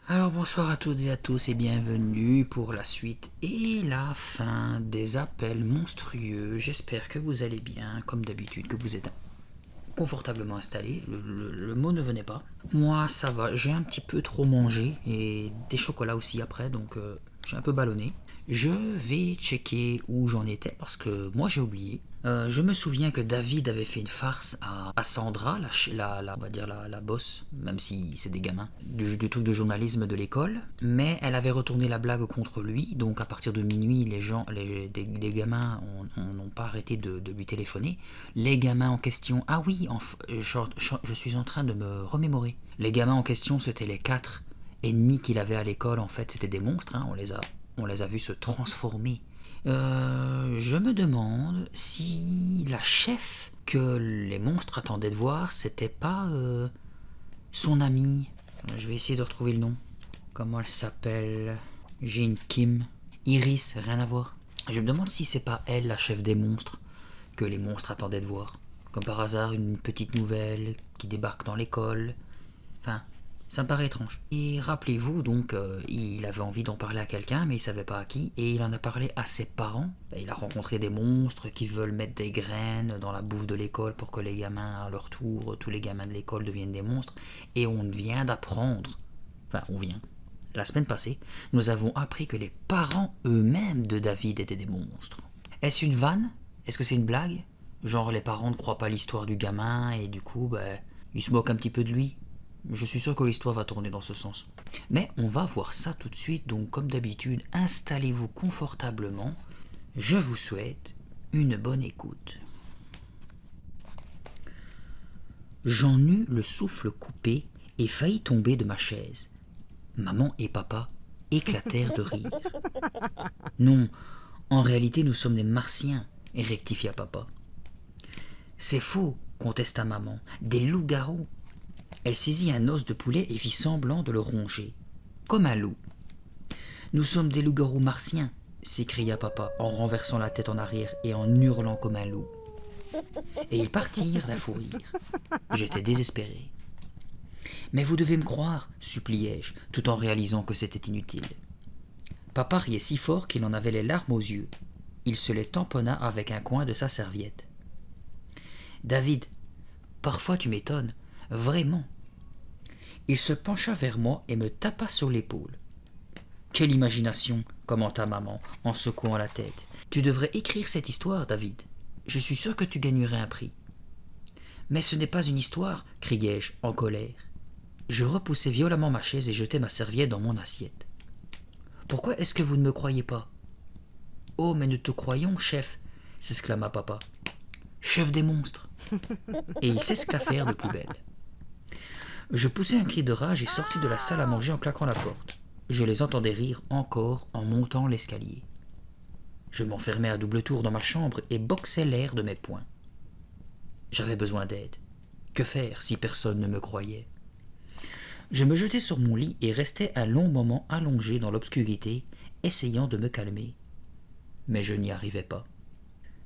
Alors bonsoir à toutes et à tous et bienvenue pour la suite et la fin des appels monstrueux. J'espère que vous allez bien, comme d'habitude, que vous êtes confortablement installés. Le mot ne venait pas. Moi ça va, j'ai un petit peu trop mangé et des chocolats aussi après, donc j'ai un peu ballonné. Je vais checker où j'en étais parce que moi j'ai oublié. Je me souviens que David avait fait une farce à Sandra, on va dire la boss, même si c'est des gamins, du truc de journalisme de l'école. Mais elle avait retourné la blague contre lui, donc à partir de minuit, les gamins n'ont pas arrêté de lui téléphoner. Les gamins en question, ah oui, je suis en train de me remémorer. Les gamins en question, c'était les 4 ennemis qu'il avait à l'école, en fait, c'était des monstres, hein, on les a vus se transformer. Je me demande si la chef que les monstres attendaient de voir, c'était pas son amie. Je vais essayer de retrouver le nom. Comment elle s'appelle? Jane Kim. Iris, rien à voir. Je me demande si c'est pas elle, la chef des monstres, que les monstres attendaient de voir. Comme par hasard, une petite nouvelle qui débarque dans l'école. Enfin, ça me paraît étrange. Et rappelez-vous, donc, il avait envie d'en parler à quelqu'un, mais il savait pas à qui, et il en a parlé à ses parents. Il a rencontré des monstres qui veulent mettre des graines dans la bouffe de l'école pour que les gamins, à leur tour, tous les gamins de l'école deviennent des monstres. Et on vient d'apprendre, la semaine passée, nous avons appris que les parents eux-mêmes de David étaient des monstres. Est-ce une vanne? Est-ce que c'est une blague? Genre les parents ne croient pas l'histoire du gamin et du coup, ils se moquent un petit peu de lui. Je suis sûr que l'histoire va tourner dans ce sens. Mais on va voir ça tout de suite, donc comme d'habitude, installez-vous confortablement. Je vous souhaite une bonne écoute. J'en eus le souffle coupé et faillis tomber de ma chaise. Maman et papa éclatèrent de rire. Non, en réalité nous sommes des martiens, rectifia papa. C'est faux, contesta maman, des loups-garous. Elle saisit un os de poulet et fit semblant de le ronger, comme un loup. Nous sommes des loups-garous martiens, s'écria papa en renversant la tête en arrière et en hurlant comme un loup. Et ils partirent d'un fou rire. J'étais désespéré. Mais vous devez me croire, suppliai-je, tout en réalisant que c'était inutile. Papa riait si fort qu'il en avait les larmes aux yeux. Il se les tamponna avec un coin de sa serviette. David, parfois tu m'étonnes, vraiment. Il se pencha vers moi et me tapa sur l'épaule. Quelle imagination, commenta maman en secouant la tête. Tu devrais écrire cette histoire, David. Je suis sûr que tu gagnerais un prix. Mais ce n'est pas une histoire, criai-je en colère. Je repoussai violemment ma chaise et jetai ma serviette dans mon assiette. Pourquoi est-ce que vous ne me croyez pas? Oh, mais nous te croyons, chef, s'exclama papa. Chef des monstres. Et ils s'esclaffèrent de plus belle. Je poussai un cri de rage et sortis de la salle à manger en claquant la porte. Je les entendais rire encore en montant l'escalier. Je m'enfermai à double tour dans ma chambre et boxai l'air de mes poings. J'avais besoin d'aide. Que faire si personne ne me croyait? Je me jetai sur mon lit et restai un long moment allongé dans l'obscurité, essayant de me calmer. Mais je n'y arrivais pas.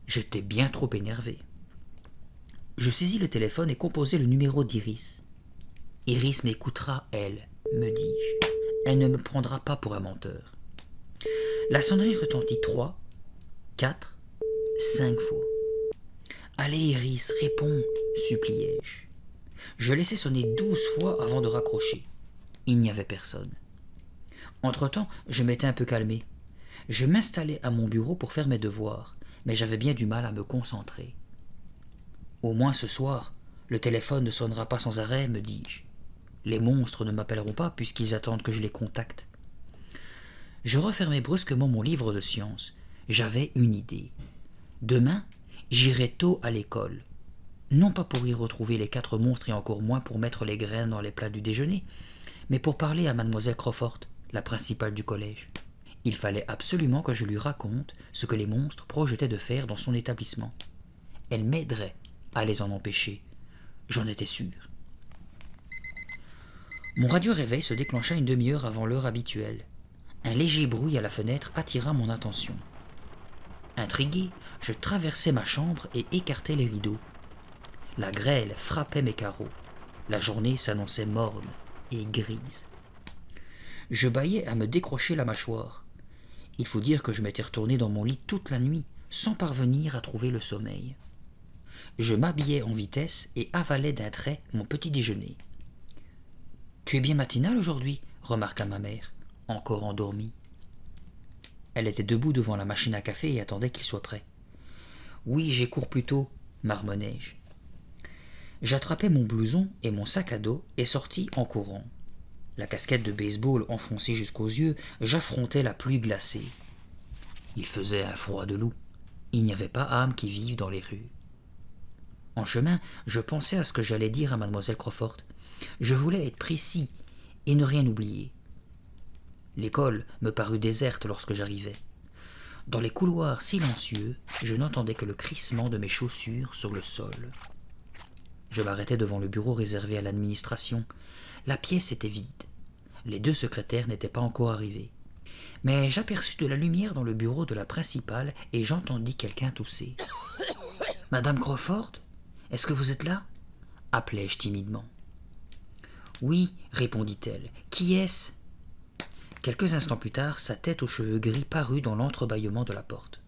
J'étais bien trop énervé. Je saisis le téléphone et composai le numéro d'Iris. Iris m'écoutera, elle, me dis-je. Elle ne me prendra pas pour un menteur. La sonnerie retentit 3, 4, 5 fois. Allez, Iris, réponds, suppliai-je. Je laissai sonner 12 fois avant de raccrocher. Il n'y avait personne. Entre-temps, je m'étais un peu calmé. Je m'installai à mon bureau pour faire mes devoirs, mais j'avais bien du mal à me concentrer. Au moins ce soir, le téléphone ne sonnera pas sans arrêt, me dis-je. Les monstres ne m'appelleront pas puisqu'ils attendent que je les contacte. Je refermai brusquement mon livre de sciences. J'avais une idée. Demain, j'irai tôt à l'école. Non pas pour y retrouver les 4 monstres et encore moins pour mettre les graines dans les plats du déjeuner, mais pour parler à mademoiselle Crawford, la principale du collège. Il fallait absolument que je lui raconte ce que les monstres projetaient de faire dans son établissement. Elle m'aiderait à les en empêcher. J'en étais sûr. Mon radio-réveil se déclencha une demi-heure avant l'heure habituelle. Un léger bruit à la fenêtre attira mon attention. Intrigué, je traversai ma chambre et écartai les rideaux. La grêle frappait mes carreaux. La journée s'annonçait morne et grise. Je bâillais à me décrocher la mâchoire. Il faut dire que je m'étais retourné dans mon lit toute la nuit, sans parvenir à trouver le sommeil. Je m'habillais en vitesse et avalais d'un trait mon petit déjeuner. « Tu es bien matinale aujourd'hui » remarqua ma mère, encore endormie. Elle était debout devant la machine à café et attendait qu'il soit prêt. « Oui, j'ai cours plus tôt » marmonnai-je. J'attrapai mon blouson et mon sac à dos et sortis en courant. La casquette de baseball enfoncée jusqu'aux yeux, j'affrontais la pluie glacée. Il faisait un froid de loup. Il n'y avait pas âme qui vive dans les rues. En chemin, je pensais à ce que j'allais dire à mademoiselle Crawford. Je voulais être précis et ne rien oublier. L'école me parut déserte lorsque j'arrivai. Dans les couloirs silencieux, je n'entendais que le crissement de mes chaussures sur le sol. Je m'arrêtai devant le bureau réservé à l'administration. La pièce était vide. Les 2 secrétaires n'étaient pas encore arrivés. Mais j'aperçus de la lumière dans le bureau de la principale et j'entendis quelqu'un tousser. « Madame Crawford, est-ce que vous êtes là » appelai-je timidement. « Oui, répondit-elle. Qui est-ce » Quelques instants plus tard, sa tête aux cheveux gris parut dans l'entrebâillement de la porte.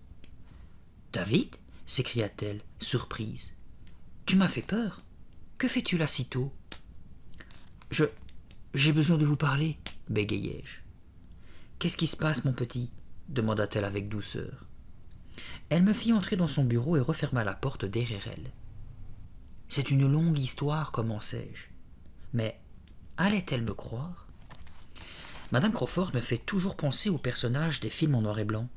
« David » s'écria-t-elle, surprise. « Tu m'as fait peur. Que fais-tu là si tôt » J'ai besoin de vous parler, bégayai-je. « Qu'est-ce qui se passe, mon petit » demanda-t-elle avec douceur. Elle me fit entrer dans son bureau et referma la porte derrière elle. « C'est une longue histoire, commençai-je. Mais allait-elle me croire ? Madame Crawford me fait toujours penser aux personnages des films en noir et blanc.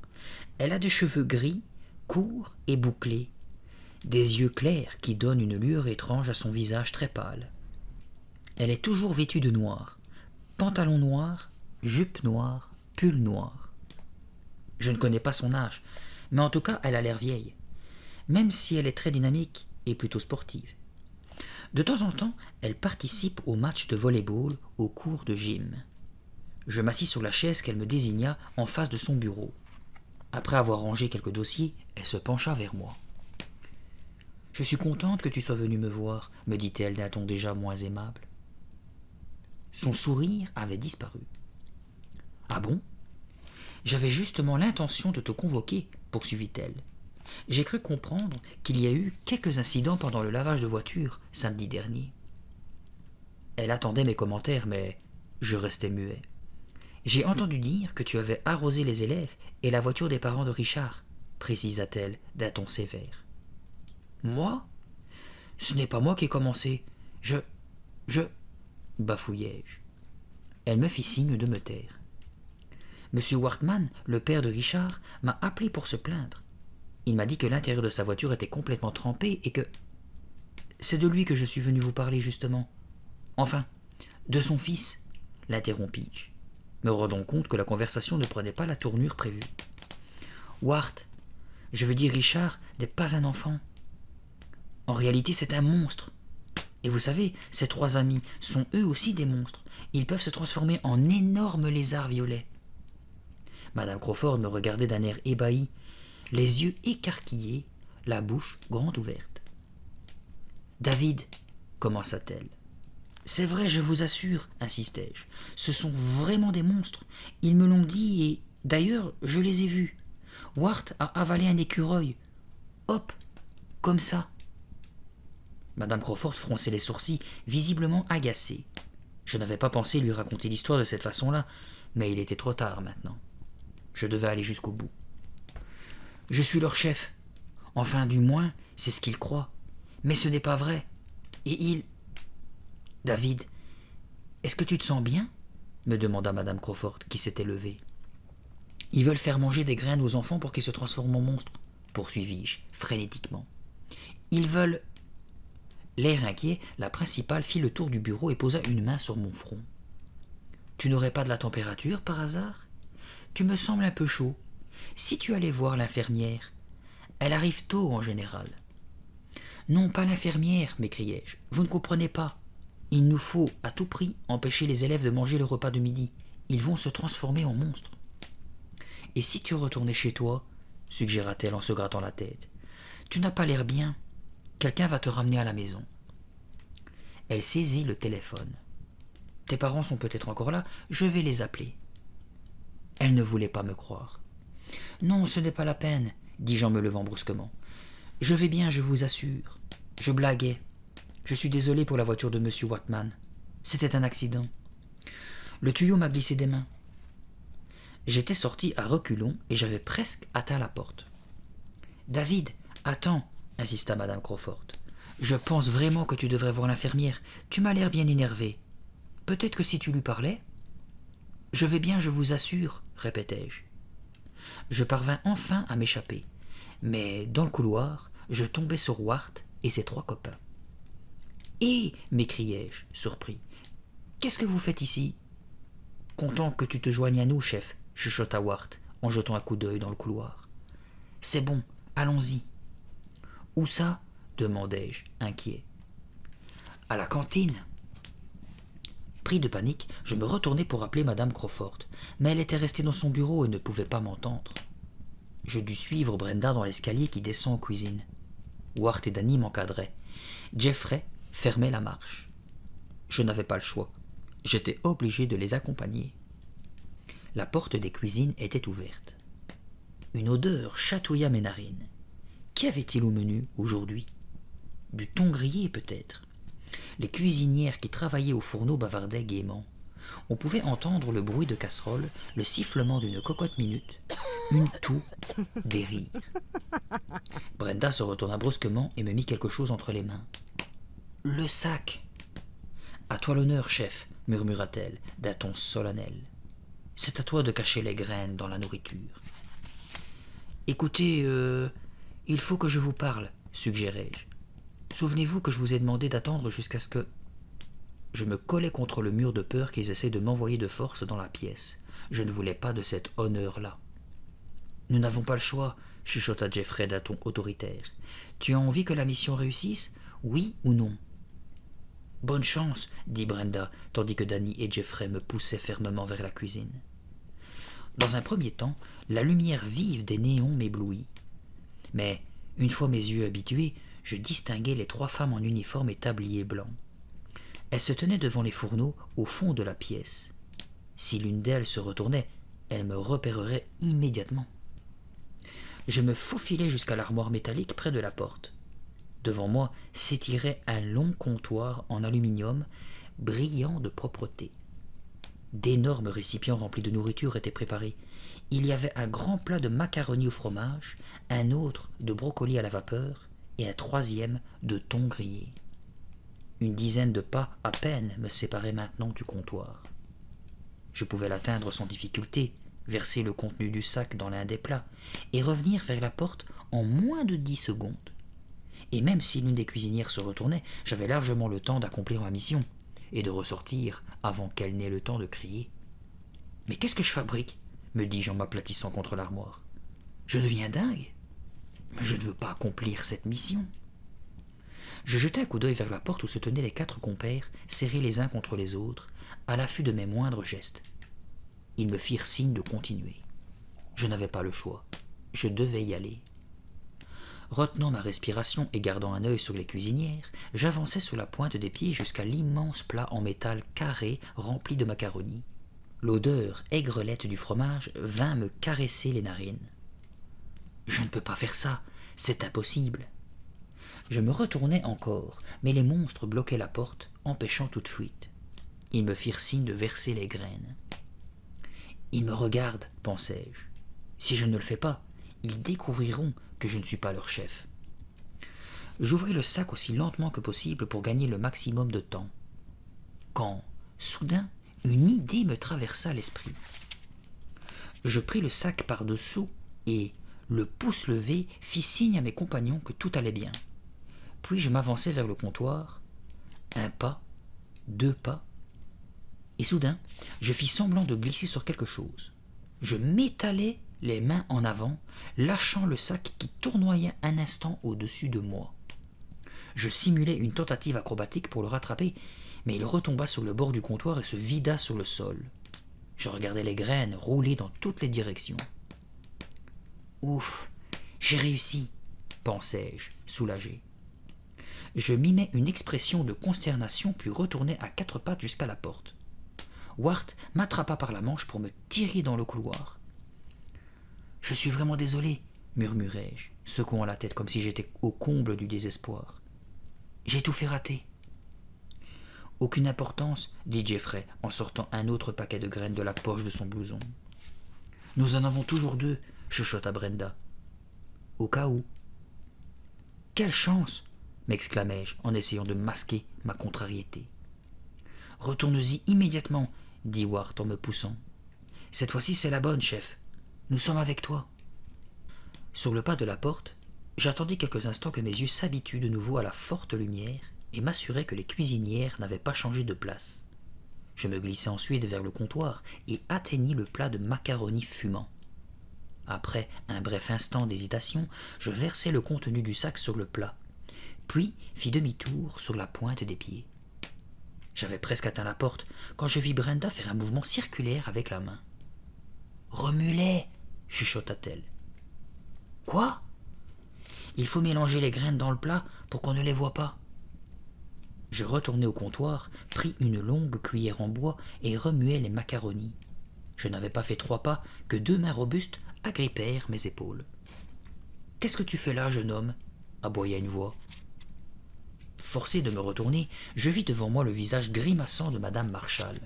Elle a des cheveux gris, courts et bouclés, des yeux clairs qui donnent une lueur étrange à son visage très pâle. Elle est toujours vêtue de noir, pantalon noir, jupe noire, pull noir. Je ne connais pas son âge, mais en tout cas elle a l'air vieille, même si elle est très dynamique et plutôt sportive. De temps en temps, elle participe aux matchs de volley-ball au cours de gym. Je m'assis sur la chaise qu'elle me désigna en face de son bureau. Après avoir rangé quelques dossiers, elle se pencha vers moi. « Je suis contente que tu sois venu me voir, » me dit-elle d'un ton déjà moins aimable. Son sourire avait disparu. « Ah bon ? J'avais justement l'intention de te convoquer, » poursuivit-elle. « J'ai cru comprendre qu'il y a eu quelques incidents pendant le lavage de voiture samedi dernier. » Elle attendait mes commentaires, mais je restais muet. « J'ai entendu dire que tu avais arrosé les élèves et la voiture des parents de Richard, » précisa-t-elle d'un ton sévère. « Moi ? Ce n'est pas moi qui ai commencé. Je... bafouillai-je. Elle me fit signe de me taire. Monsieur Wartman, le père de Richard, m'a appelé pour se plaindre. Il m'a dit que l'intérieur de sa voiture était complètement trempé et que... C'est de lui que je suis venu vous parler, justement. Enfin, de son fils, l'interrompis-je, me rendant compte que la conversation ne prenait pas la tournure prévue. Wart, je veux dire Richard, n'est pas un enfant. En réalité, c'est un monstre. Et vous savez, ces 3 amis sont eux aussi des monstres. Ils peuvent se transformer en énormes lézards violets. Madame Crawford me regardait d'un air ébahi, les yeux écarquillés, la bouche grande ouverte. « David, » commença-t-elle. « C'est vrai, je vous assure, insistai-je. Ce sont vraiment des monstres. Ils me l'ont dit et, d'ailleurs, je les ai vus. Wart a avalé un écureuil. Hop, comme ça. » Madame Crawford fronçait les sourcils, visiblement agacée. Je n'avais pas pensé lui raconter l'histoire de cette façon-là, mais il était trop tard maintenant. Je devais aller jusqu'au bout. « Je suis leur chef. Enfin, du moins, c'est ce qu'ils croient. Mais ce n'est pas vrai. Et ils... »« David, est-ce que tu te sens bien ?» me demanda Madame Crawford, qui s'était levée. « Ils veulent faire manger des graines aux enfants pour qu'ils se transforment en monstres, » poursuivis-je frénétiquement. « Ils veulent... » L'air inquiet, la principale fit le tour du bureau et posa une main sur mon front. « Tu n'aurais pas de la température, par hasard ? Tu me sembles un peu chaud. Si tu allais voir l'infirmière, elle arrive tôt en général. »« Non, pas l'infirmière, » m'écriai-je. « Vous ne comprenez pas. Il nous faut, à tout prix, empêcher les élèves de manger le repas de midi. Ils vont se transformer en monstres. »« Et si tu retournais chez toi, » suggéra-t-elle en se grattant la tête. « Tu n'as pas l'air bien. Quelqu'un va te ramener à la maison. » Elle saisit le téléphone. Tes parents sont peut-être encore là, je vais les appeler. » Elle ne voulait pas me croire. « Non, ce n'est pas la peine, » dis-je en me levant brusquement. « Je vais bien, je vous assure. Je blaguais. Je suis désolé pour la voiture de M. Watman. C'était un accident. Le tuyau m'a glissé des mains. » J'étais sorti à reculons et j'avais presque atteint la porte. « David, attends, » insista Madame Crawford. « Je pense vraiment que tu devrais voir l'infirmière. Tu m'as l'air bien énervé. Peut-être que si tu lui parlais… » « Je vais bien, je vous assure, » répétai-je. Je parvins enfin à m'échapper, mais dans le couloir, je tombai sur Wart et ses 3 copains. « Hé !» m'écriai-je, surpris. « Qu'est-ce que vous faites ici ?»« Content que tu te joignes à nous, chef, » chuchota Wart en jetant un coup d'œil dans le couloir. « C'est bon, allons-y. »« Où ça ?» demandai-je, inquiet. « À la cantine. » Pris de panique, je me retournai pour appeler Madame Crawford, mais elle était restée dans son bureau et ne pouvait pas m'entendre. Je dus suivre Brenda dans l'escalier qui descend en cuisine. Wart et Danny m'encadraient. Jeffrey fermait la marche. Je n'avais pas le choix. J'étais obligé de les accompagner. La porte des cuisines était ouverte. Une odeur chatouilla mes narines. Qu'y avait-il au menu aujourd'hui ? Du thon grillé peut-être. Les cuisinières qui travaillaient au fourneau bavardaient gaiement. On pouvait entendre le bruit de casserole, le sifflement d'une cocotte minute, une toux, des rires. Brenda se retourna brusquement et me mit quelque chose entre les mains. « Le sac !»« À toi l'honneur, chef, » murmura-t-elle d'un ton solennel. « C'est à toi de cacher les graines dans la nourriture. »« Écoutez, il faut que je vous parle, » suggérai-je. « Souvenez-vous que je vous ai demandé d'attendre jusqu'à ce que… » Je me collai contre le mur de peur qu'ils essaient de m'envoyer de force dans la pièce. Je ne voulais pas de cet honneur-là. « Nous n'avons pas le choix, » chuchota Jeffrey d'un ton autoritaire. « Tu as envie que la mission réussisse, oui ou non ?»« Bonne chance, » dit Brenda, tandis que Danny et Jeffrey me poussaient fermement vers la cuisine. Dans un premier temps, la lumière vive des néons m'éblouit. Mais, une fois mes yeux habitués, je distinguai les 3 femmes en uniforme et tablier blanc. Elles se tenaient devant les fourneaux au fond de la pièce. Si l'une d'elles se retournait, elle me repérerait immédiatement. Je me faufilai jusqu'à l'armoire métallique près de la porte. Devant moi s'étirait un long comptoir en aluminium, brillant de propreté. D'énormes récipients remplis de nourriture étaient préparés. Il y avait un grand plat de macaroni au fromage, un autre de brocoli à la vapeur, et un 3e de thon grillé. Une dizaine de pas à peine me séparaient maintenant du comptoir. Je pouvais l'atteindre sans difficulté, verser le contenu du sac dans l'un des plats, et revenir vers la porte en moins de 10 secondes. Et même si l'une des cuisinières se retournait, j'avais largement le temps d'accomplir ma mission, et de ressortir avant qu'elle n'ait le temps de crier. « Mais qu'est-ce que je fabrique ?» me dis-je en m'aplatissant contre l'armoire. « Je deviens dingue ? Mais je ne veux pas accomplir cette mission. » Je jetai un coup d'œil vers la porte où se tenaient les 4 compères, serrés les uns contre les autres, à l'affût de mes moindres gestes. Ils me firent signe de continuer. Je n'avais pas le choix. Je devais y aller. Retenant ma respiration et gardant un œil sur les cuisinières, j'avançai sur la pointe des pieds jusqu'à l'immense plat en métal carré rempli de macaroni. L'odeur aigrelette du fromage vint me caresser les narines. « Je ne peux pas faire ça, c'est impossible. » Je me retournai encore, mais les monstres bloquaient la porte, empêchant toute fuite. Ils me firent signe de verser les graines. « Ils me regardent, pensai-je. Si je ne le fais pas, ils découvriront que je ne suis pas leur chef. » J'ouvris le sac aussi lentement que possible pour gagner le maximum de temps. Quand, soudain, une idée me traversa l'esprit. Je pris le sac par-dessous et, le pouce levé, fis signe à mes compagnons que tout allait bien. Puis je m'avançai vers le comptoir, 1 pas, 2 pas, et soudain, je fis semblant de glisser sur quelque chose. Je m'étalai les mains en avant, lâchant le sac qui tournoyait un instant au-dessus de moi. Je simulai une tentative acrobatique pour le rattraper, mais il retomba sur le bord du comptoir et se vida sur le sol. Je regardais les graines rouler dans toutes les directions. « Ouf, j'ai réussi !» pensai-je, soulagé. Je mimais une expression de consternation puis retournai à 4 pattes jusqu'à la porte. Wart m'attrapa par la manche pour me tirer dans le couloir. « Je suis vraiment désolé, murmurai-je, secouant la tête comme si j'étais au comble du désespoir. J'ai tout fait rater. Aucune importance, dit Jeffrey en sortant un autre paquet de graines de la poche de son blouson. Nous en avons toujours 2, chuchota Brenda. Au cas où. Quelle chance, m'exclamai-je en essayant de masquer ma contrariété. Retourne-y immédiatement, dit Wart en me poussant. Cette fois-ci c'est la bonne, chef. Nous sommes avec toi. Sur le pas de la porte, j'attendis quelques instants que mes yeux s'habituent de nouveau à la forte lumière et m'assurai que les cuisinières n'avaient pas changé de place. Je me glissai ensuite vers le comptoir et atteignis le plat de macaroni fumant. Après un bref instant d'hésitation, je versai le contenu du sac sur le plat, puis fis demi-tour sur la pointe des pieds. J'avais presque atteint la porte quand je vis Brenda faire un mouvement circulaire avec la main. « Remue-les !» chuchota-t-elle. « Quoi ?» « Il faut mélanger les graines dans le plat pour qu'on ne les voie pas. » Je retournai au comptoir, pris une longue cuillère en bois et remuai les macaronis. Je n'avais pas fait 3 pas que 2 mains robustes agrippèrent mes épaules. « Qu'est-ce que tu fais là, jeune homme » aboya une voix. Forcé de me retourner, je vis devant moi le visage grimaçant de madame Marshall.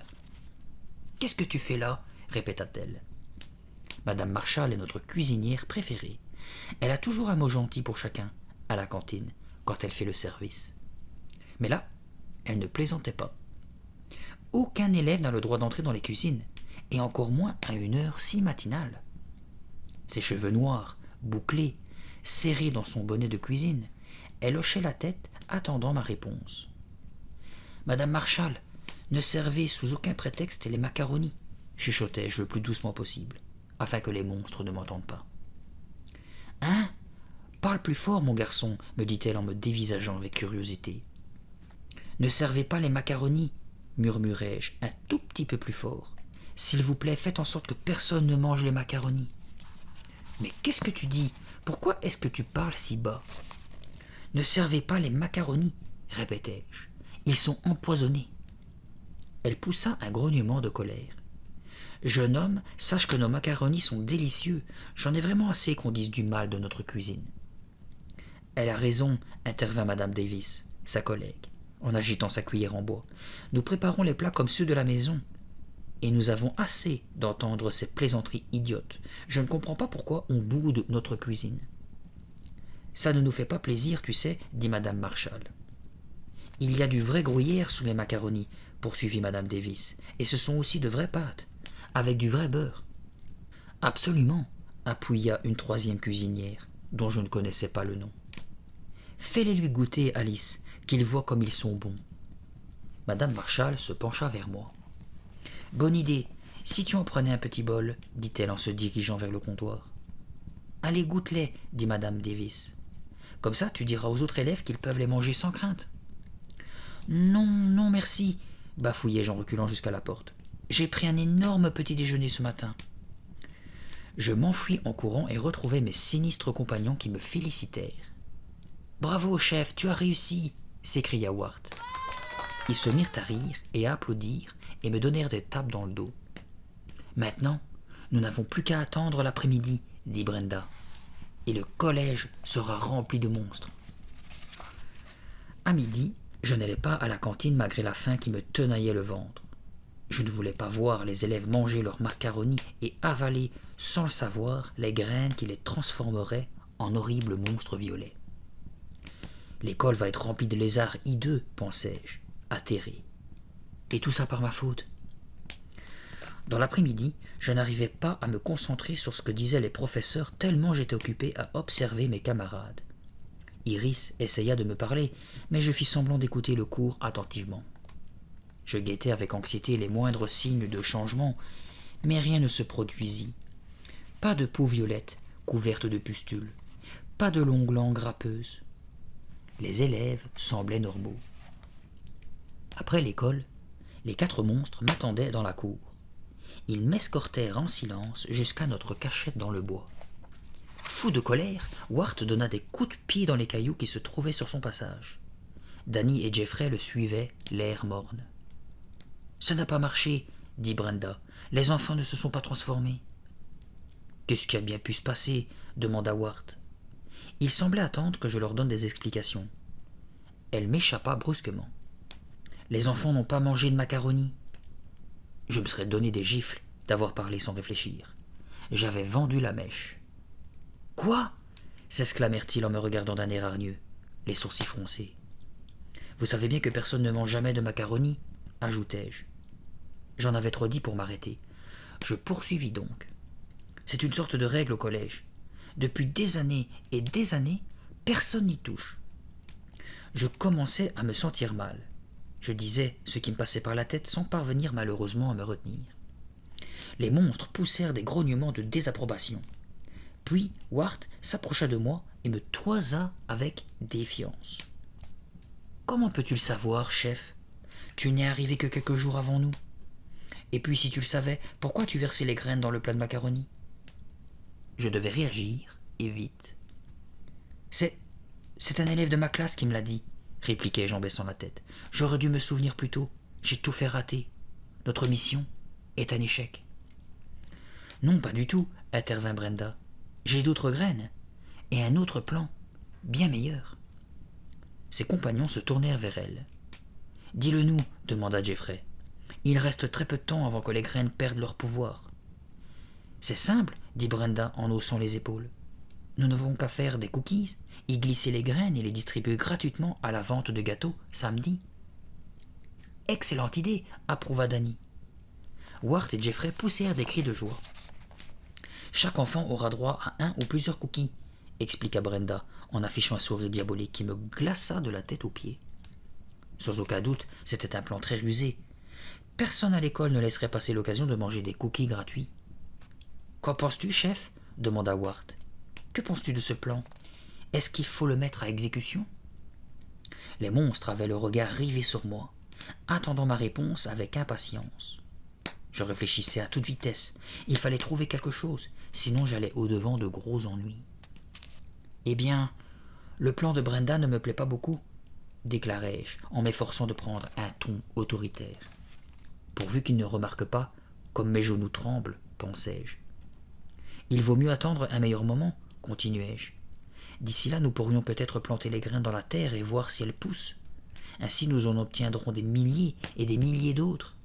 « Qu'est-ce que tu fais là » répéta-t-elle. Madame Marshall est notre cuisinière préférée. Elle a toujours un mot gentil pour chacun, à la cantine, quand elle fait le service. Mais là, elle ne plaisantait pas. Aucun élève n'a le droit d'entrer dans les cuisines, et encore moins à une heure si matinale. Ses cheveux noirs, bouclés, serrés dans son bonnet de cuisine, elle hochait la tête, attendant ma réponse. « Madame Marshall, ne servez sous aucun prétexte les macaronis, chuchotai-je le plus doucement possible, afin que les monstres ne m'entendent pas. « Hein ? Parle plus fort, mon garçon, me dit-elle en me dévisageant avec curiosité. « Ne servez pas les macaronis, murmurai-je un tout petit peu plus fort. S'il vous plaît, faites en sorte que personne ne mange les macaronis. »« Mais qu'est-ce que tu dis ? Pourquoi est-ce que tu parles si bas ? » ?»« Ne servez pas les macaronis, répétai-je. Ils sont empoisonnés. » Elle poussa un grognement de colère. « Jeune homme, sache que nos macaronis sont délicieux. J'en ai vraiment assez qu'on dise du mal de notre cuisine. » « Elle a raison, intervint madame Davis, sa collègue, en agitant sa cuillère en bois. Nous préparons les plats comme ceux de la maison. Et nous avons assez d'entendre ces plaisanteries idiotes. Je ne comprends pas pourquoi on boude notre cuisine. »« Ça ne nous fait pas plaisir, tu sais, dit madame Marshall. »« Il y a du vrai gruyère sous les macaronis, poursuivit madame Davis, et ce sont aussi de vraies pâtes, avec du vrai beurre. »« Absolument, appuya une 3e cuisinière, dont je ne connaissais pas le nom. Fais-les lui goûter, Alice, qu'il voit comme ils sont bons. » Madame Marshall se pencha vers moi. « Bonne idée, si tu en prenais un petit bol, dit-elle en se dirigeant vers le comptoir. « Allez, goûte-les, dit madame Davis. Comme ça, tu diras aux autres élèves qu'ils peuvent les manger sans crainte. »« Non, non, merci, bafouillai-je en reculant jusqu'à la porte. J'ai pris un énorme petit déjeuner ce matin. » Je m'enfuis en courant et retrouvai mes sinistres compagnons qui me félicitèrent. « Bravo, chef, tu as réussi !» s'écria Wart. Ils se mirent à rire et à applaudir et me donnèrent des tapes dans le dos. « Maintenant, nous n'avons plus qu'à attendre l'après-midi, dit Brenda, et le collège sera rempli de monstres. » À midi, je n'allais pas à la cantine malgré la faim qui me tenaillait le ventre. Je ne voulais pas voir les élèves manger leurs macaronis et avaler, sans le savoir, les graines qui les transformeraient en horribles monstres violets. L'école va être remplie de lézards hideux, pensai-je, atterré. Et tout ça par ma faute. Dans l'après-midi, je n'arrivais pas à me concentrer sur ce que disaient les professeurs tellement j'étais occupé à observer mes camarades. Iris essaya de me parler, mais je fis semblant d'écouter le cours attentivement. Je guettais avec anxiété les moindres signes de changement, mais rien ne se produisit. Pas de peau violette couverte de pustules, pas de longues langues râpeuses. Les élèves semblaient normaux. Après l'école, les 4 monstres m'attendaient dans la cour. Ils m'escortèrent en silence jusqu'à notre cachette dans le bois. Fou de colère, Wart donna des coups de pied dans les cailloux qui se trouvaient sur son passage. Danny et Jeffrey le suivaient, l'air morne. « Ça n'a pas marché, » dit Brenda. Les enfants ne se sont pas transformés. Qu'est-ce qui a bien pu se passer demanda Wart. Il semblait attendre que je leur donne des explications. Elle m'échappa brusquement. Les enfants n'ont pas mangé de macaroni. Je me serais donné des gifles d'avoir parlé sans réfléchir. J'avais vendu la mèche. Quoi s'exclamèrent-ils en me regardant d'un air hargneux, les sourcils froncés. Vous savez bien que personne ne mange jamais de macaroni, ajoutai-je. J'en avais trop dit pour m'arrêter. Je poursuivis donc. C'est une sorte de règle au collège. Depuis des années et des années, personne n'y touche. Je commençais à me sentir mal. Je disais ce qui me passait par la tête sans parvenir malheureusement à me retenir. Les monstres poussèrent des grognements de désapprobation. Puis Wart s'approcha de moi et me toisa avec défiance. « Comment peux-tu le savoir, chef? Tu n'es arrivé que quelques jours avant nous. Et puis si tu le savais, pourquoi tu versais les graines dans le plat de macaroni ?» Je devais réagir, et vite. « C'est un élève de ma classe qui me l'a dit, » répliquai-je en baissant la tête. « J'aurais dû me souvenir plus tôt. J'ai tout fait rater. Notre mission est un échec. » « Non, pas du tout, » intervint Brenda. « J'ai d'autres graines, et un autre plan, bien meilleur. » Ses compagnons se tournèrent vers elle. « Dis-le-nous, » demanda Jeffrey. « Il reste très peu de temps avant que les graines perdent leur pouvoir. »« C'est simple, » dit Brenda en haussant les épaules. « Nous n'avons qu'à faire des cookies, y glisser les graines et les distribuer gratuitement à la vente de gâteaux samedi. »« Excellente idée, » approuva Danny. Wart et Jeffrey poussèrent des cris de joie. « Chaque enfant aura droit à un ou plusieurs cookies, » expliqua Brenda en affichant un sourire diabolique qui me glaça de la tête aux pieds. Sans aucun doute, c'était un plan très rusé. Personne à l'école ne laisserait passer l'occasion de manger des cookies gratuits. « Qu'en penses-tu, chef ?» demanda Wart. « Que penses-tu de ce plan? Est-ce qu'il faut le mettre à exécution ?» Les monstres avaient le regard rivé sur moi, attendant ma réponse avec impatience. Je réfléchissais à toute vitesse. Il fallait trouver quelque chose, sinon j'allais au-devant de gros ennuis. « Eh bien, le plan de Brenda ne me plaît pas beaucoup, » déclarai-je en m'efforçant de prendre un ton autoritaire. Pourvu qu'il ne remarque pas, comme mes genoux tremblent, pensai-je. Il vaut mieux attendre un meilleur moment, continuai-je. D'ici là, nous pourrions peut-être planter les graines dans la terre et voir si elles poussent. Ainsi, nous en obtiendrons des milliers et des milliers d'autres.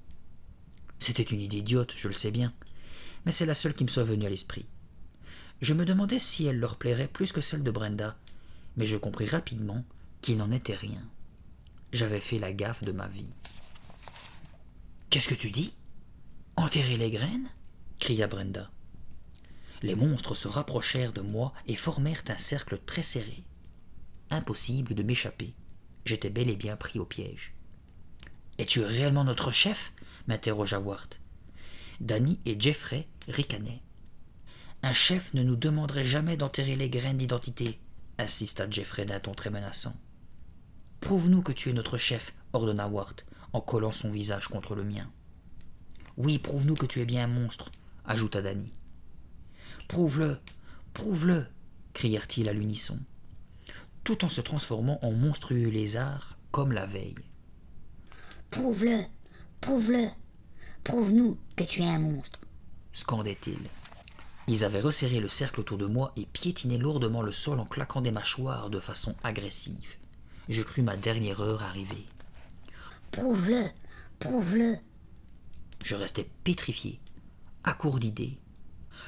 C'était une idée idiote, je le sais bien, mais c'est la seule qui me soit venue à l'esprit. Je me demandais si elle leur plairait plus que celle de Brenda, mais je compris rapidement qu'il n'en était rien. J'avais fait la gaffe de ma vie. « Qu'est-ce que tu dis? Enterrer les graines ?» cria Brenda. Les monstres se rapprochèrent de moi et formèrent un cercle très serré. Impossible de m'échapper. J'étais bel et bien pris au piège. « Es-tu réellement notre chef ?» m'interrogea Wart. Danny et Jeffrey ricanaient. « Un chef ne nous demanderait jamais d'enterrer les graines d'identité, » insista Jeffrey d'un ton très menaçant. « Prouve-nous que tu es notre chef, » ordonna Wart, en collant son visage contre le mien. « Oui, prouve-nous que tu es bien un monstre, » ajouta Danny. « Prouve-le, prouve-le » crièrent-ils à l'unisson, tout en se transformant en monstrueux lézards comme la veille. « Prouve-le, prouve-le, prouve-nous que tu es un monstre » scandaient-ils. Ils avaient resserré le cercle autour de moi et piétinaient lourdement le sol en claquant des mâchoires de façon agressive. Je crus ma dernière heure arriver. « Prouve-le, prouve-le » Je restais pétrifié, à court d'idées.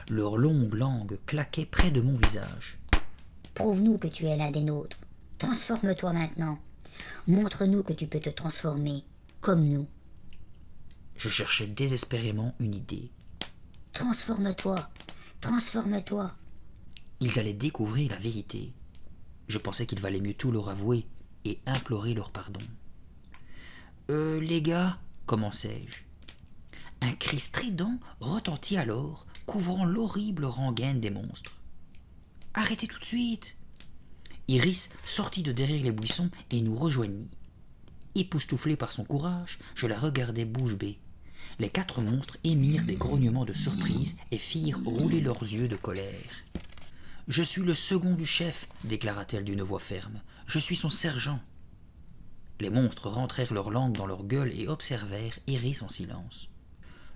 Leurs longues langues claquaient près de mon visage. « Prouve-nous que tu es l'un des nôtres. Transforme-toi maintenant. Montre-nous que tu peux te transformer, comme nous. » Je cherchais désespérément une idée. « Transforme-toi, transforme-toi. » Ils allaient découvrir la vérité. Je pensais qu'il valait mieux tout leur avouer et implorer leur pardon. « Les gars, » commençai-je. Un cri strident retentit alors, couvrant l'horrible rengaine des monstres. « Arrêtez tout de suite !» Iris sortit de derrière les buissons et nous rejoignit. Époustouflée par son courage, je la regardai bouche bée. Les 4 monstres émirent des grognements de surprise et firent rouler leurs yeux de colère. « Je suis le second du chef, » déclara-t-elle d'une voix ferme. « Je suis son sergent. » Les monstres rentrèrent leur langue dans leur gueule et observèrent Iris en silence.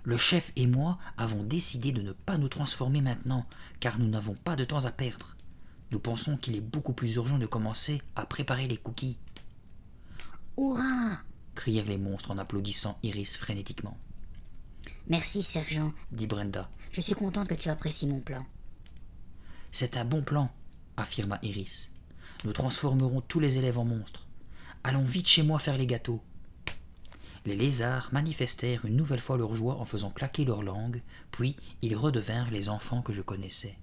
Le chef et moi avons décidé de ne pas nous transformer maintenant, car nous n'avons pas de temps à perdre. Nous pensons qu'il est beaucoup plus urgent de commencer à préparer les cookies. Hurrah! Crièrent les monstres en applaudissant Iris frénétiquement. Merci, sergent. Dit Brenda. Je suis contente que tu apprécies mon plan. C'est un bon plan, affirma Iris. Nous transformerons tous les élèves en monstres. Allons vite chez moi faire les gâteaux. Les lézards manifestèrent une nouvelle fois leur joie en faisant claquer leur langue, puis ils redevinrent les enfants que je connaissais.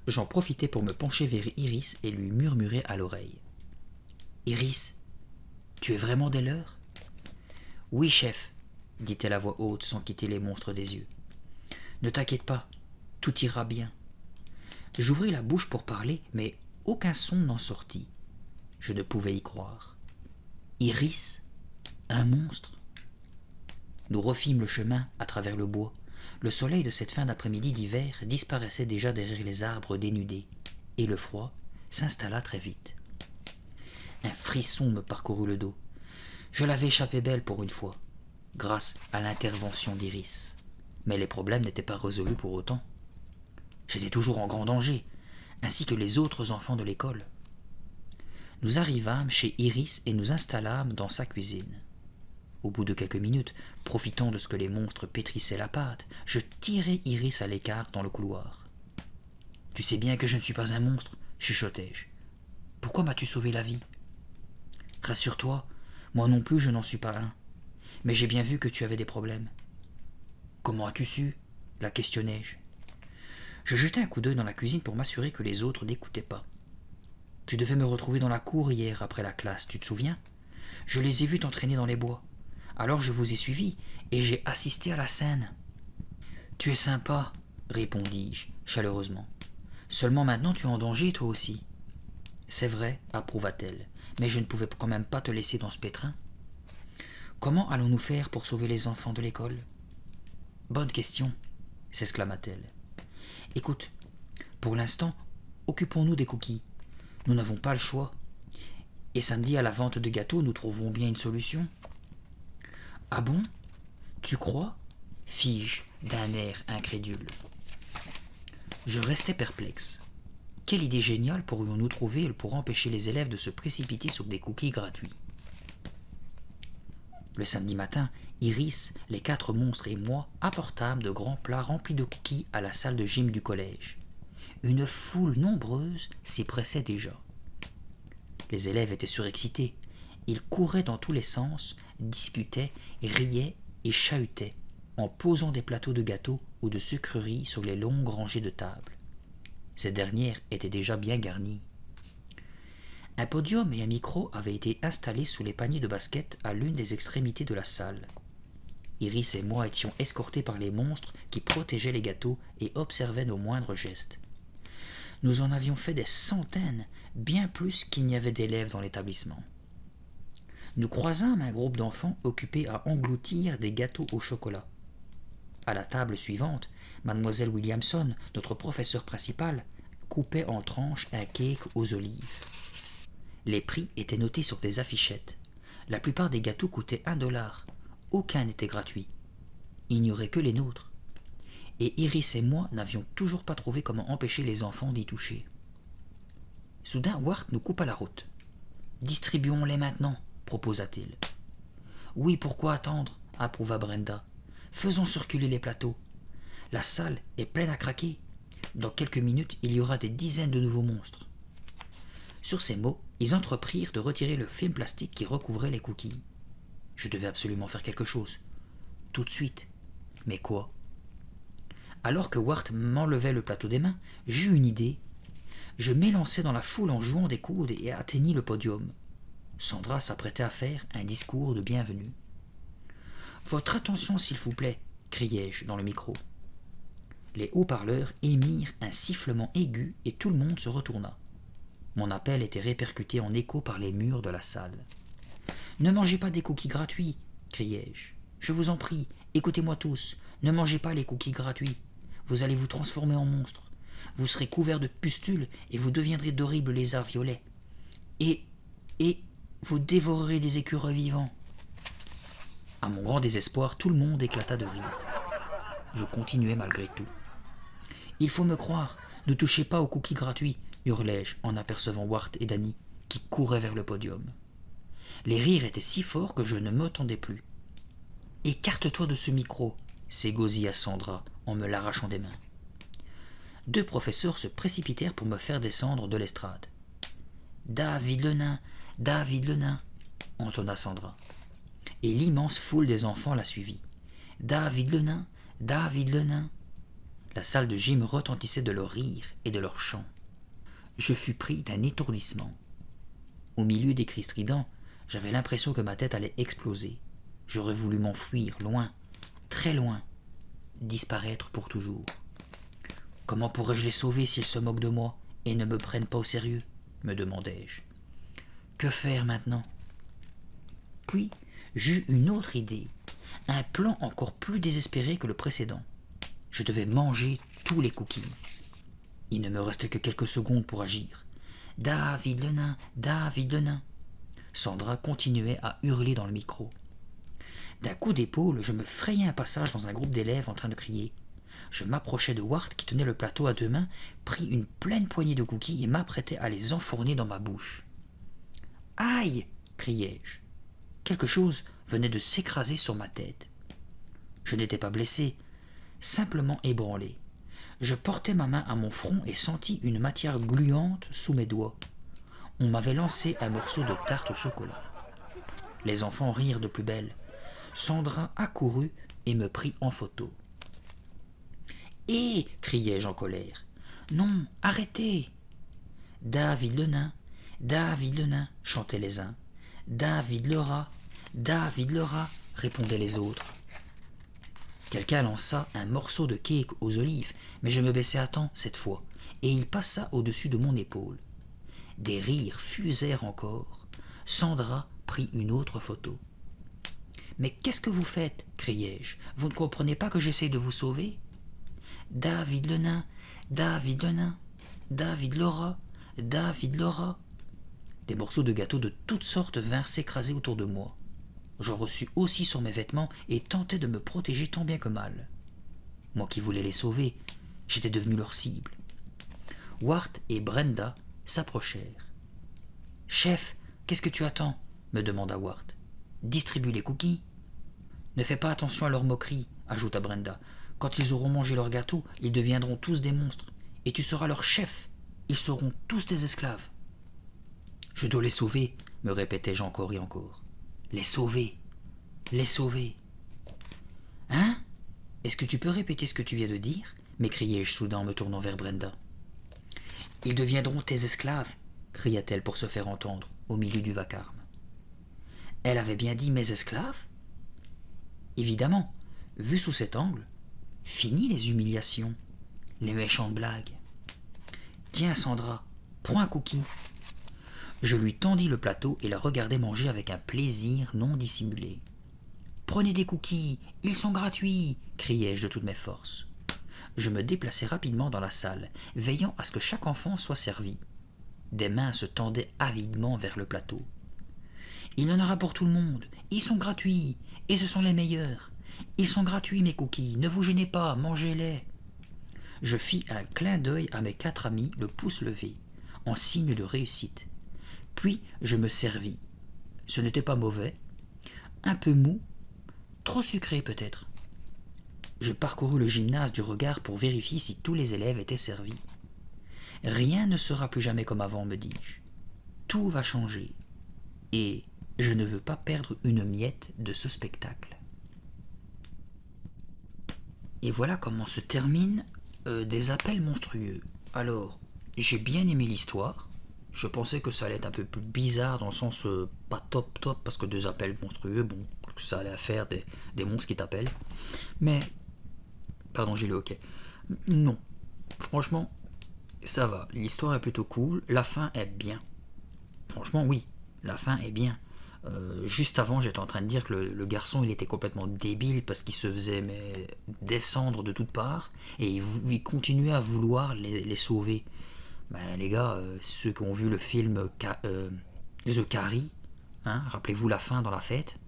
J'en profitai pour me pencher vers Iris et lui murmurer à l'oreille. « Iris, tu es vraiment des leurs ?»« Oui, chef, » dit-elle à voix haute sans quitter les monstres des yeux. « Ne t'inquiète pas, tout ira bien. » J'ouvris la bouche pour parler, mais aucun son n'en sortit. Je ne pouvais y croire. Iris, un monstre. Nous refîmes le chemin à travers le bois. Le soleil de cette fin d'après-midi d'hiver disparaissait déjà derrière les arbres dénudés, et le froid s'installa très vite. Un frisson me parcourut le dos. Je l'avais échappé belle pour une fois, grâce à l'intervention d'Iris. Mais les problèmes n'étaient pas résolus pour autant. J'étais toujours en grand danger, ainsi que les autres enfants de l'école. Nous arrivâmes chez Iris et nous installâmes dans sa cuisine. Au bout de quelques minutes, profitant de ce que les monstres pétrissaient la pâte, je tirai Iris à l'écart dans le couloir. « Tu sais bien que je ne suis pas un monstre, chuchotai-je. Pourquoi m'as-tu sauvé la vie ? Rassure-toi, moi non plus je n'en suis pas un. Mais j'ai bien vu que tu avais des problèmes. Comment as-tu su ? La questionnai-je. Je jetai un coup d'œil dans la cuisine pour m'assurer que les autres n'écoutaient pas. Tu devais me retrouver dans la cour hier après la classe, tu te souviens ? Je les ai vus t'entraîner dans les bois. Alors je vous ai suivis, et j'ai assisté à la scène. Tu es sympa, répondis-je chaleureusement. Seulement maintenant tu es en danger, toi aussi. C'est vrai, approuva-t-elle, mais je ne pouvais quand même pas te laisser dans ce pétrin. Comment allons-nous faire pour sauver les enfants de l'école ? Bonne question, s'exclama-t-elle. Écoute, pour l'instant, occupons-nous des cookies. Nous n'avons pas le choix. Et samedi, à la vente de gâteaux, nous trouverons bien une solution. Ah bon ? Tu crois ? Fis-je d'un air incrédule. Je restais perplexe. Quelle idée géniale pourrions-nous trouver pour empêcher les élèves de se précipiter sur des cookies gratuits ? Le samedi matin, Iris, les 4 monstres et moi apportâmes de grands plats remplis de cookies à la salle de gym du collège. Une foule nombreuse s'y pressait déjà. Les élèves étaient surexcités. Ils couraient dans tous les sens, discutaient, riaient et chahutaient en posant des plateaux de gâteaux ou de sucreries sur les longues rangées de tables. Ces dernières étaient déjà bien garnies. Un podium et un micro avaient été installés sous les paniers de basket à l'une des extrémités de la salle. Iris et moi étions escortés par les monstres qui protégeaient les gâteaux et observaient nos moindres gestes. Nous en avions fait des centaines, bien plus qu'il n'y avait d'élèves dans l'établissement. Nous croisâmes un groupe d'enfants occupés à engloutir des gâteaux au chocolat. À la table suivante, mademoiselle Williamson, notre professeure principale, coupait en tranches un cake aux olives. Les prix étaient notés sur des affichettes. La plupart des gâteaux coûtaient $1. Aucun n'était gratuit. Il n'y aurait que les nôtres. Et Iris et moi n'avions toujours pas trouvé comment empêcher les enfants d'y toucher. Soudain, Wart nous coupa la route. « Distribuons-les maintenant », proposa-t-il. « Oui, pourquoi attendre ?» approuva Brenda. « Faisons circuler les plateaux. La salle est pleine à craquer. Dans quelques minutes, il y aura des dizaines de nouveaux monstres. » Sur ces mots, ils entreprirent de retirer le film plastique qui recouvrait les cookies. Je devais absolument faire quelque chose. Tout de suite. Mais quoi ? Alors que Wart m'enlevait le plateau des mains, j'eus une idée. Je m'élançai dans la foule en jouant des coudes et atteignis le podium. Sandra s'apprêtait à faire un discours de bienvenue. « Votre attention, s'il vous plaît !» criai-je dans le micro. Les haut-parleurs émirent un sifflement aigu et tout le monde se retourna. Mon appel était répercuté en écho par les murs de la salle. « Ne mangez pas des cookies gratuits !» criai-je. « Je vous en prie, écoutez-moi tous, ne mangez pas les cookies gratuits. Vous allez vous transformer en monstre. Vous serez couverts de pustules et vous deviendrez d'horribles lézards violets. Et vous dévorerez des écureuils vivants. » À mon grand désespoir, tout le monde éclata de rire. je continuai malgré tout. Il faut me croire, ne touchez pas aux cookies gratuits, hurlai-je en apercevant Wart et Danny qui couraient vers le podium. Les rires étaient si forts que je ne m'entendais plus. Écarte-toi de ce micro, s'égosilla Sandra en me l'arrachant des mains. 2 professeurs se précipitèrent pour me faire descendre de l'estrade. David le nain, entonna Sandra. Et l'immense foule des enfants la suivit. David le nain. La salle de gym retentissait de leurs rires et de leurs chants. Je fus pris d'un étourdissement. Au milieu des cris stridents, j'avais l'impression que ma tête allait exploser. J'aurais voulu m'enfuir, loin, très loin, disparaître pour toujours. Comment pourrais-je les sauver s'ils se moquent de moi et ne me prennent pas au sérieux ? Me demandai-je. Que faire maintenant ? Puis j'eus une autre idée, un plan encore plus désespéré que le précédent. Je devais manger tous les cookies. Il ne me restait que quelques secondes pour agir. David le nain. Sandra continuait à hurler dans le micro. D'un coup d'épaule, je me frayai un passage dans un groupe d'élèves en train de crier. Je m'approchai de Wart qui tenait le plateau à 2 mains, pris une pleine poignée de cookies et m'apprêtai à les enfourner dans ma bouche. « Aïe !» criai-je. Quelque chose venait de s'écraser sur ma tête. Je n'étais pas blessé, simplement ébranlé. Je portai ma main à mon front et sentis une matière gluante sous mes doigts. On m'avait lancé un morceau de tarte au chocolat. Les enfants rirent de plus belle. Sandra accourut et me prit en photo. « Hé !» criai-je en colère. « Non, arrêtez !»« David le nain !» chantaient les uns. « David le rat !» répondaient les autres. Quelqu'un lança un morceau de cake aux olives, mais je me baissai à temps cette fois, et il passa au-dessus de mon épaule. Des rires fusèrent encore. Sandra prit une autre photo. « Mais qu'est-ce que vous faites ?» criai-je. « Vous ne comprenez pas que j'essaie de vous sauver ?»« David le nain ! David le rat ! Des morceaux de gâteau de toutes sortes vinrent s'écraser autour de moi. J'en reçus aussi sur mes vêtements et tentai de me protéger tant bien que mal. Moi qui voulais les sauver, j'étais devenu leur cible. Wart et Brenda s'approchèrent. « Chef, qu'est-ce que tu attends ?» me demanda Wart. « Distribue les cookies. »« Ne fais pas attention à leurs moqueries, » ajouta Brenda. « Quand ils auront mangé leur gâteau, ils deviendront tous des monstres, et tu seras leur chef. Ils seront tous des esclaves. »« Je dois les sauver, » me répétai-je encore et encore. « Les sauver. Hein ? Est-ce que tu peux répéter ce que tu viens de dire ?» m'écriai-je soudain en me tournant vers Brenda. « Ils deviendront tes esclaves, » cria-t-elle pour se faire entendre, au milieu du vacarme. Elle avait bien dit mes esclaves ? Évidemment, vu sous cet angle, fini les humiliations, les méchantes blagues. « Tiens, Sandra, prends un cookie. » Je lui tendis le plateau et la regardai manger avec un plaisir non dissimulé. « Prenez des cookies, ils sont gratuits !» criai-je de toutes mes forces. Je me déplaçai rapidement dans la salle, veillant à ce que chaque enfant soit servi. Des mains se tendaient avidement vers le plateau. « Il y en aura pour tout le monde, ils sont gratuits, et ce sont les meilleurs. Ils sont gratuits mes cookies, ne vous gênez pas, mangez-les !» Je fis un clin d'œil à mes 4 amis, le pouce levé, en signe de réussite. Puis je me servis. Ce n'était pas mauvais, un peu mou, trop sucré peut-être. Je parcourus le gymnase du regard pour vérifier si tous les élèves étaient servis. Rien ne sera plus jamais comme avant, me dis-je. Tout va changer. Et je ne veux pas perdre une miette de ce spectacle. Et voilà comment se terminent des appels monstrueux. Alors, j'ai bien aimé l'histoire. Je pensais que ça allait être un peu plus bizarre dans le sens pas top parce que des appels monstrueux, bon, que ça allait faire des monstres qui t'appellent. Mais, pardon, j'ai le hockey. Non, franchement, ça va. L'histoire est plutôt cool. La fin est bien. Franchement, oui, la fin est bien. Juste avant, j'étais en train de dire que le garçon, il était complètement débile parce qu'il se faisait descendre de toutes parts et il continuait à vouloir les sauver. Ben, les gars, ceux qui ont vu le film The Carrie, hein, rappelez-vous la fin dans la fête,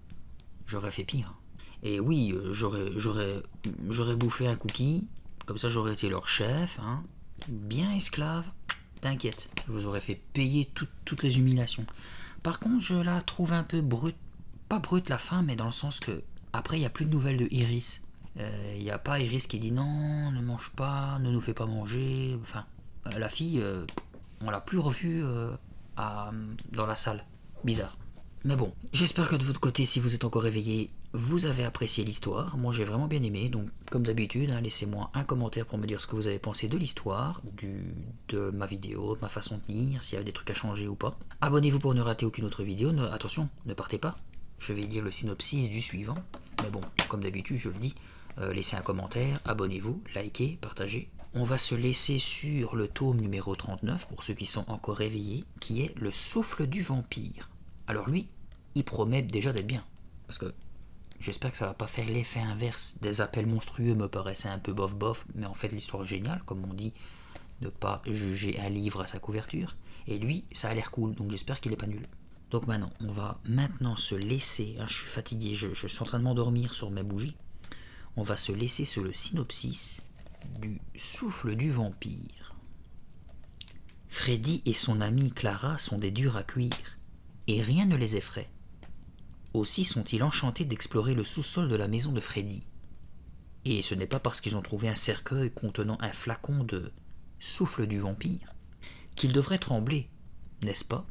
j'aurais fait pire. Et oui, j'aurais bouffé un cookie, comme ça j'aurais été leur chef, hein, bien esclave. T'inquiète, je vous aurais fait payer toutes les humiliations. Par contre, je la trouve un peu brute, pas brute la fin, mais dans le sens que après il n'y a plus de nouvelles de Iris. Il n'y a pas Iris qui dit non, ne mange pas, ne nous fais pas manger. Enfin, la fille, on l'a plus revue dans la salle. Bizarre. Mais bon, j'espère que de votre côté, si vous êtes encore réveillé, vous avez apprécié l'histoire. Moi, j'ai vraiment bien aimé. Donc, comme d'habitude, hein, laissez-moi un commentaire pour me dire ce que vous avez pensé de l'histoire, de ma vidéo, de ma façon de lire, s'il y avait des trucs à changer ou pas. Abonnez-vous pour ne rater aucune autre vidéo. Attention, ne partez pas. Je vais lire le synopsis du suivant. Mais bon, comme d'habitude, je le dis, laissez un commentaire, abonnez-vous, likez, partagez. On va se laisser sur le tome numéro 39, pour ceux qui sont encore réveillés, qui est Le souffle du vampire. Alors lui, il promet déjà d'être bien. Parce que j'espère que ça va pas faire l'effet inverse. Des appels monstrueux me paraissaient un peu bof-bof, mais en fait l'histoire est géniale, comme on dit, ne pas juger un livre à sa couverture. Et lui, ça a l'air cool, donc j'espère qu'il est pas nul. Donc maintenant, on va maintenant se laisser, hein, je suis fatigué, je suis en train de m'endormir sur mes bougies. On va se laisser sur le synopsis du souffle du vampire. Freddy et son amie Clara sont des durs à cuire, et rien ne les effraie. Aussi sont-ils enchantés d'explorer le sous-sol de la maison de Freddy. Et ce n'est pas parce qu'ils ont trouvé un cercueil contenant un flacon de souffle du vampire qu'ils devraient trembler, n'est-ce pas ?